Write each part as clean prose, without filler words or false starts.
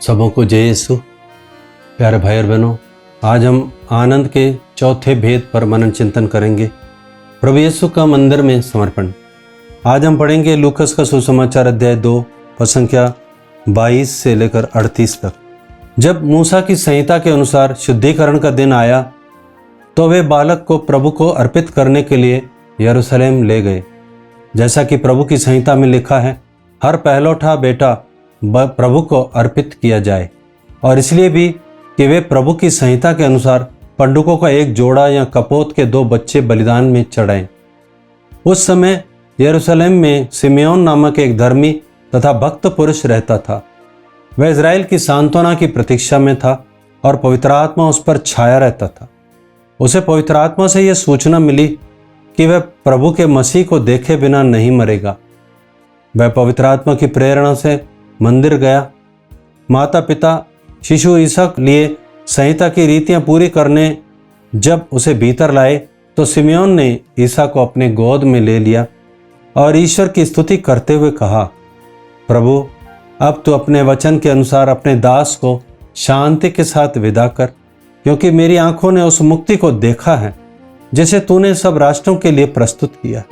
सबों को जय यीशु। प्यारे भाई और बहनों, आज हम आनंद के चौथे भेद पर मनन चिंतन करेंगे, प्रभु यीशु का मंदिर में समर्पण। आज हम पढ़ेंगे लूकस का सुसमाचार अध्याय 2 पद संख्या 22 से लेकर 38 तक। जब मूसा की संहिता के अनुसार शुद्धिकरण का दिन आया तो वे बालक को प्रभु को अर्पित करने के लिए यरूशलेम ले गए। जैसा कि प्रभु की संहिता में लिखा है, हर पहलौठा बेटा प्रभु को अर्पित किया जाए, और इसलिए भी कि वे प्रभु की संहिता के अनुसार पंडुकों का एक जोड़ा या कपोत के 2 बच्चे बलिदान में चढ़ाएं। उस समय यरूशलेम में सिमेओन नामक एक धर्मी तथा भक्त पुरुष रहता था। वह इज़राइल की सांत्वना की प्रतीक्षा में था और पवित्र आत्मा उस पर छाया रहता था। उसे पवित्र आत्मा से यह सूचना मिली कि वह प्रभु के मसीह को देखे बिना नहीं मरेगा। वह पवित्र आत्मा की प्रेरणा से मंदिर गया। माता पिता शिशु ईसा के लिए संहिता की रीतियां पूरी करने जब उसे भीतर लाए तो सिमेओन ने ईसा को अपने गोद में ले लिया और ईश्वर की स्तुति करते हुए कहा, प्रभु, अब तू अपने वचन के अनुसार अपने दास को शांति के साथ विदा कर, क्योंकि मेरी आंखों ने उस मुक्ति को देखा है जिसे तूने सब राष्ट्रों के लिए प्रस्तुत किया।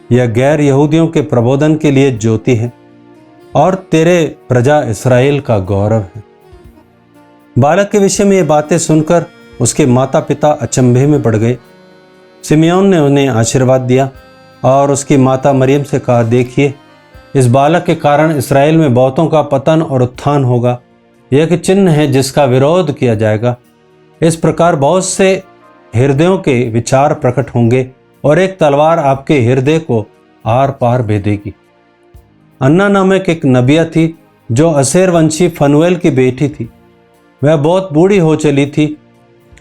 यह गैर यहूदियों के प्रबोधन के लिए ज्योति है और तेरे प्रजा इस्राएल का गौरव है। बालक के विषय में ये बातें सुनकर उसके माता पिता अचंभे में पड़ गए। सिमेओन ने उन्हें आशीर्वाद दिया और उसकी माता मरियम से कहा, देखिए, इस बालक के कारण इस्राएल में बहुतों का पतन और उत्थान होगा। यह एक चिन्ह है जिसका विरोध किया जाएगा। इस प्रकार बहुत से हृदयों के विचार प्रकट होंगे और एक तलवार आपके हृदय को आर पार भेदेगी। अन्ना नामक एक नबिया थी जो असेर वंशी फनुएल की बेटी थी। वह बहुत बूढ़ी हो चली थी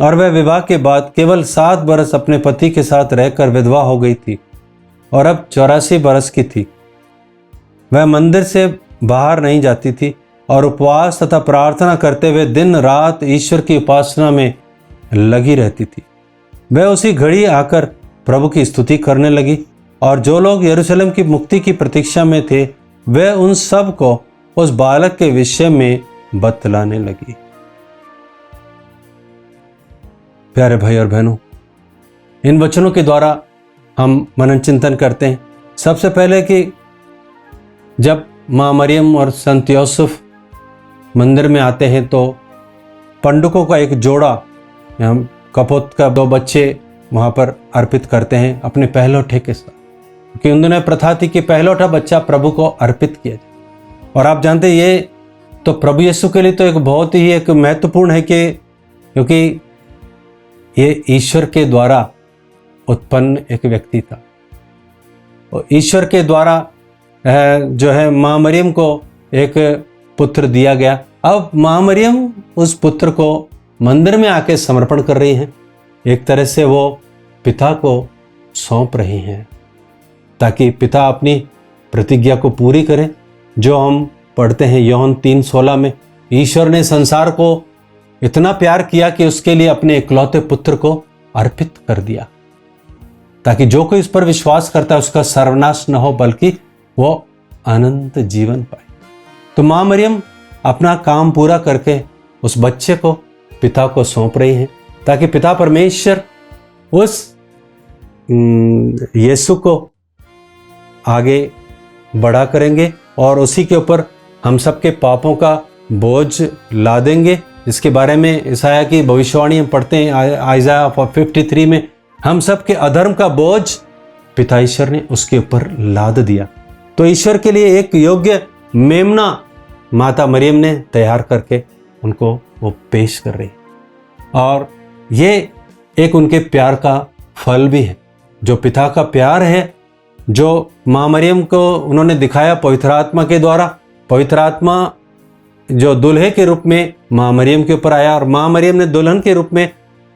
और वह विवाह के बाद केवल 7 बरस अपने पति के साथ रहकर विधवा हो गई थी और अब 84 बरस की थी। वह मंदिर से बाहर नहीं जाती थी और उपवास तथा प्रार्थना करते हुए दिन रात ईश्वर की उपासना में लगी रहती थी। वह उसी घड़ी आकर प्रभु की स्तुति करने लगी और जो लोग यरूशलेम की मुक्ति की प्रतीक्षा में थे वह उन सब को उस बालक के विषय में बतलाने लगी। प्यारे भाई और बहनों, इन वचनों के द्वारा हम मनन चिंतन करते हैं। सबसे पहले कि जब माँ मरियम और संत यूसुफ मंदिर में आते हैं तो पंडुकों का एक जोड़ा, हम कपोत का 2 बच्चे वहाँ पर अर्पित करते हैं अपने पहलौठे के साथ, क्योंकि उन दिनों प्रथा थी कि पहलौठा बच्चा प्रभु को अर्पित किया जाए। और आप जानते हैं ये तो प्रभु यीशु के लिए तो एक बहुत ही एक महत्वपूर्ण है कि क्योंकि ये ईश्वर के द्वारा उत्पन्न एक व्यक्ति था। और ईश्वर के द्वारा जो है माँ मरियम को एक पुत्र दिया गया। अब माँ मरियम उस पुत्र को मंदिर में आके समर्पण कर रही हैं। एक तरह से वो पिता को सौंप रही हैं ताकि पिता अपनी प्रतिज्ञा को पूरी करें, जो हम पढ़ते हैं यूहन्ना 3:16 में, ईश्वर ने संसार को इतना प्यार किया कि उसके लिए अपने इकलौते पुत्र को अर्पित कर दिया, ताकि जो कोई इस पर विश्वास करता है उसका सर्वनाश न हो बल्कि वो अनंत जीवन पाए। तो माँ मरियम अपना काम पूरा करके उस बच्चे को पिता को सौंप रही हैं ताकि पिता परमेश्वर उस यीशु को आगे बढ़ा करेंगे और उसी के ऊपर हम सबके पापों का बोझ ला देंगे, जिसके बारे में ईसाया की भविष्यवाणी हम पढ़ते हैं आइज़ाया 53 में, हम सब के अधर्म का बोझ पिता ईश्वर ने उसके ऊपर लाद दिया। तो ईश्वर के लिए एक योग्य मेमना माता मरियम ने तैयार करके उनको वो पेश कर रही, और ये एक उनके प्यार का फल भी है। जो पिता का प्यार है जो माँ मरियम को उन्होंने दिखाया पवित्र आत्मा के द्वारा। पवित्र आत्मा जो दुल्हे के रूप में माँ मरियम के ऊपर आया और माँ मरियम ने दुल्हन के रूप में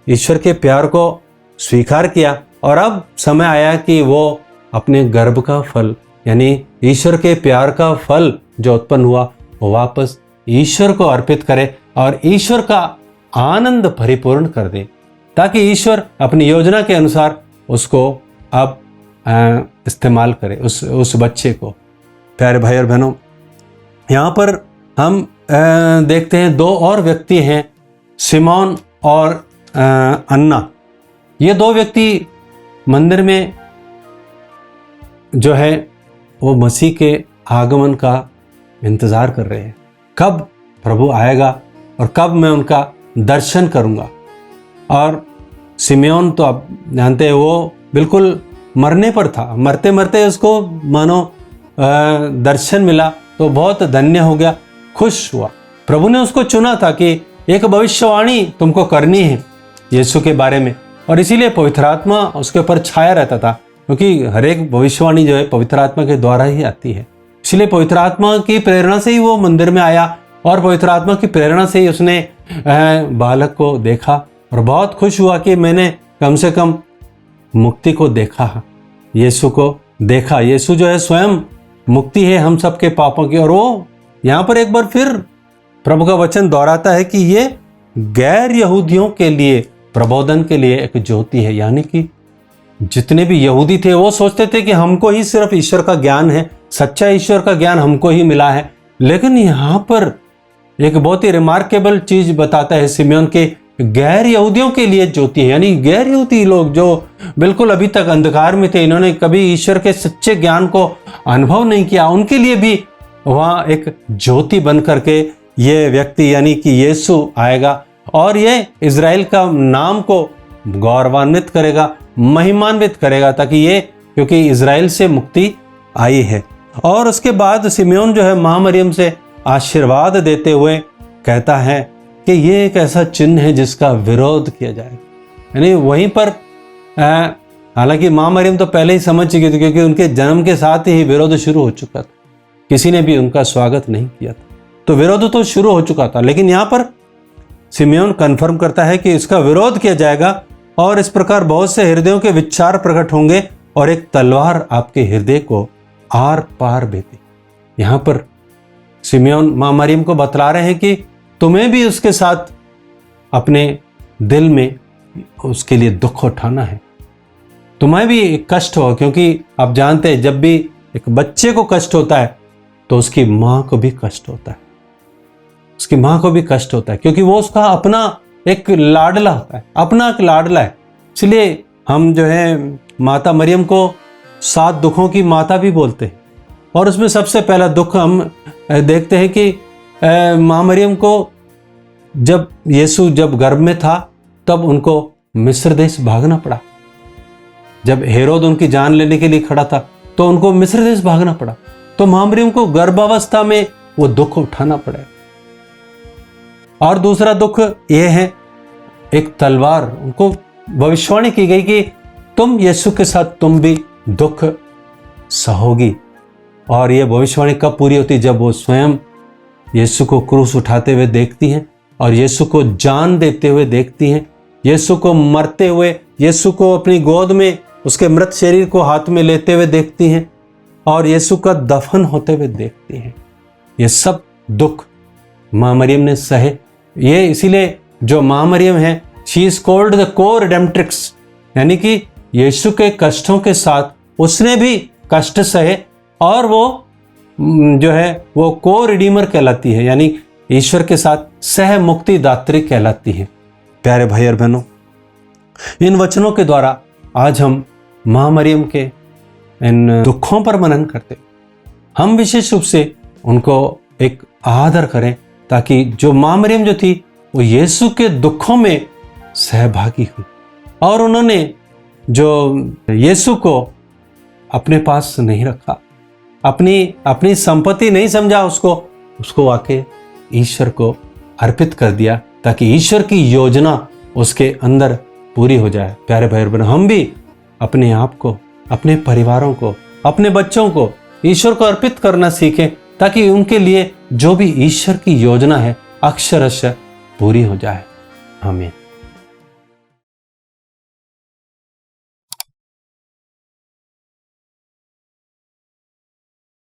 ईश्वर के प्यार को स्वीकार किया, और अब समय आया कि वो अपने गर्भ का फल यानी ईश्वर के प्यार का फल जो उत्पन्न हुआ वो वापस ईश्वर को अर्पित करे और ईश्वर का आनंद परिपूर्ण कर दे, ताकि ईश्वर अपनी योजना के अनुसार उसको अब इस्तेमाल करे उस बच्चे को। प्यारे भाई और बहनों, यहाँ पर हम देखते हैं दो और व्यक्ति हैं, सिमोन और अन्ना। ये दो व्यक्ति मंदिर में जो है वो मसीह के आगमन का इंतज़ार कर रहे हैं, कब प्रभु आएगा और कब मैं उनका दर्शन करूंगा। और सिमोन तो आप जानते हैं वो बिल्कुल मरने पर था, मरते मरते उसको मानो दर्शन मिला तो बहुत धन्य हो गया, खुश हुआ। प्रभु ने उसको चुना था कि एक भविष्यवाणी तुमको करनी है यीशु के बारे में, और इसीलिए पवित्र आत्मा उसके ऊपर छाया रहता था, क्योंकि हर एक भविष्यवाणी जो है पवित्र आत्मा के द्वारा ही आती है। इसलिए पवित्र आत्मा की प्रेरणा से ही वो मंदिर में आया और पवित्र आत्मा की प्रेरणा से ही उसने बालक को देखा और बहुत खुश हुआ कि मैंने कम से कम मुक्ति को देखा, यीशु को देखा। यीशु जो है स्वयं मुक्ति है हम सबके पापों की। और वो यहाँ पर एक बार फिर प्रभु का वचन दोहराता है कि ये गैर यहूदियों के लिए प्रबोधन के लिए एक ज्योति है। यानी कि जितने भी यहूदी थे वो सोचते थे कि हमको ही सिर्फ ईश्वर का ज्ञान है, सच्चा ईश्वर का ज्ञान हमको ही मिला है। लेकिन यहाँ पर एक बहुत ही रिमार्केबल चीज बताता है सिमोन के गैर यहूदियों के लिए ज्योति है। यानी गैर यहूदी लोग जो बिल्कुल अभी तक अंधकार में थे, इन्होंने कभी ईश्वर के सच्चे ज्ञान को अनुभव नहीं किया, उनके लिए भी वहाँ एक ज्योति बन करके ये व्यक्ति यानी कि यीशु आएगा और ये इज़राइल का नाम को गौरवान्वित करेगा, महिमान्वित करेगा, ताकि ये क्योंकि इज़राइल से मुक्ति आई है। और उसके बाद सिमोन जो है माँ मरियम से आशीर्वाद देते हुए कहता है कि ये एक ऐसा चिन्ह है जिसका विरोध किया जाएगा। यानी वहीं पर हालांकि माँ मरियम तो पहले ही समझ चुकी थी, क्योंकि उनके जन्म के साथ ही विरोध शुरू हो चुका था, किसी ने भी उनका स्वागत नहीं किया था, तो विरोध तो शुरू हो चुका था। लेकिन यहाँ पर सिमोन कन्फर्म करता है कि इसका विरोध किया जाएगा और इस प्रकार बहुत से हृदयों के विचार प्रकट होंगे और एक तलवार आपके हृदय को आर पार भेदी। यहाँ पर सिमोन माँ मरियम को बतला रहे हैं कि तुम्हें भी उसके साथ अपने दिल में उसके लिए दुख उठाना है, तुम्हें भी एक कष्ट हो, क्योंकि आप जानते हैं जब भी एक बच्चे को कष्ट होता है तो उसकी माँ को भी कष्ट होता है, उसकी माँ को भी कष्ट होता है, क्योंकि वो उसका अपना एक लाडला होता है, अपना एक लाडला है। इसलिए हम जो है माता मरियम को 7 दुखों की माता भी बोलते हैं। और उसमें सबसे पहला दुख हम देखते हैं कि माँ मरियम को जब यीशु जब गर्भ में था तब उनको मिस्र देश भागना पड़ा। जब हेरोद उनकी जान लेने के लिए खड़ा था तो उनको मिस्र देश भागना पड़ा। तो माँ मरियम को गर्भावस्था में वो दुख उठाना पड़ा। और दूसरा दुख ये है, एक तलवार, उनको भविष्यवाणी की गई कि तुम यीशु के साथ तुम भी दुख सहोगी। और ये भविष्यवाणी कब पूरी होती? जब वो स्वयं यीशु को क्रूस उठाते हुए देखती हैं और यीशु को जान देते हुए देखती हैं, यीशु को मरते हुए, यीशु को अपनी गोद में उसके मृत शरीर को हाथ में लेते हुए देखती हैं और यीशु का दफन होते हुए देखती हैं। ये सब दुख माँ मरियम ने सहे। ये इसीलिए जो माँ मरियम है, शी इज कॉल्ड द को रिडेम्प्ट्रिक्स, यानी कि यीशु के कष्टों के साथ उसने भी कष्ट सहे और वो जो है वो को रिडीमर कहलाती है, यानी ईश्वर के साथ सह मुक्ति दात्री कहलाती है। प्यारे भाई और बहनों, इन वचनों के द्वारा आज हम माँ मरियम के इन दुखों पर मनन करते, हम विशेष रूप से उनको एक आदर करें, ताकि जो माँ मरियम जो थी वो यीशु के दुखों में सहभागी हुई और उन्होंने जो यीशु को अपने पास नहीं रखा, अपनी संपत्ति नहीं समझा, उसको आके ईश्वर को अर्पित कर दिया, ताकि ईश्वर की योजना उसके अंदर पूरी हो जाए। प्यारे भाई और बहनों, हम भी अपने आप को, अपने परिवारों को, अपने बच्चों को ईश्वर को अर्पित करना सीखें, ताकि उनके लिए जो भी ईश्वर की योजना है अक्षरशः पूरी हो जाए। आमीन।